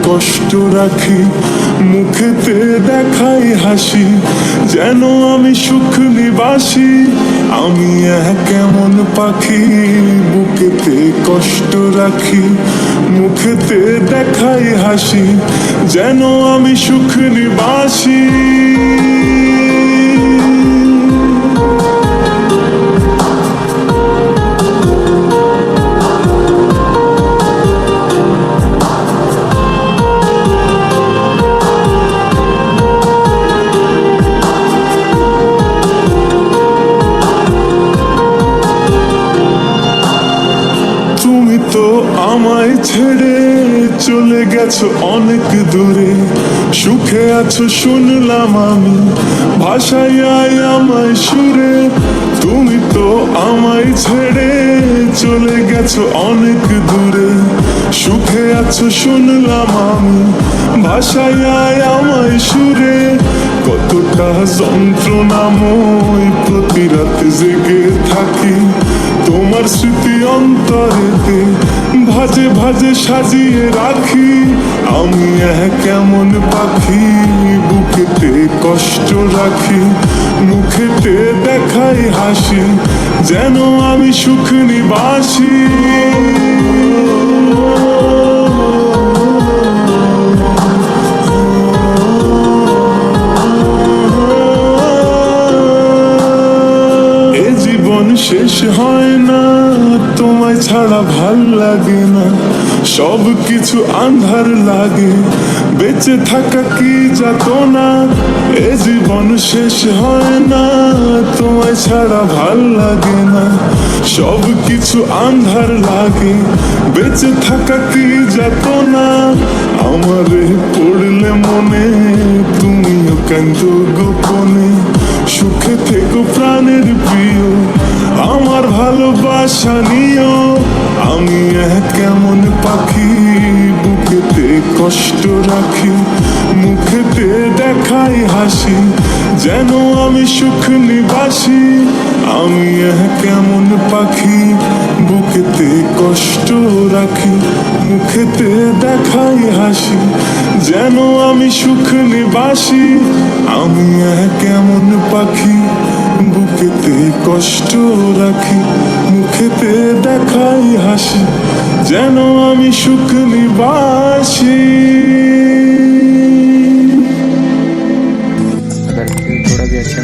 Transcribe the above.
কষ্ট রাখি, মুখেতে দেখাই হাসি, যেন আমি সুখ নিবাসী। আমি এক এমন পাখি, বুকেতে কষ্ট রাখি, মুখেতে দেখাই হাসি, যেন আমি সুখ নিবাসী। তুমি তো আমায় ছেড়ে চলে গেছো অনেক দূরে, সুখে আছো শুনলাম আমি, ভাষায় আমায় সুরে। তুমি তো আমায় ছেড়ে চলে গেছো অনেক দূরে, সুখে আছো শুনলাম আমি, ভাষায় আমায় সুরে। কতটা যন্ত্রণাময় প্রতি রাত জেগে থাকি, তোমার স্মৃতি অন্তরেতে ভাজে ভাজে সাজিয়ে রাখি। আমি এক এমন পাখি, বুকেতে কষ্ট রাখি, মুখেতে দেখাই হাসি, যেন আমি সুখ নিবাসী। শেষ হয় না, তোমায় ছাড়া ভাল লাগে না, সব কিছু আন্ধার লাগে, বেঁচে থাকা কি যাতনা। এ জীবন শেষ হয় না, তোমায় ছাড়া ভাল লাগে না, সব কিছু আন্ধার লাগে, বেঁচে থাকা কি যাতনা। আমারে পড়লে মনে তুমিও কান্দো গোপনে, সুখে থেকো প্রাণের প্রিয়, আমার ভালোবাসা নিও। আমি এক এমন পাখি, বুকেতে কষ্ট রাখি, মুখেতে দেখাই হাসি, যেন আমি সুখ নিবাসী। আমি এক এমন পাখি, বুকেতে কষ্ট রাখি, মুখেতে দেখাই হাসি, যেন আমি সুখ নিবাসী। আমি এক এমন পাখি, বুকেতে কষ্ট রাখি, মুখেতে দেখাই হাসি, যেন আমি সুখ নিবাসী। अगर थोड़ा भी अच्छा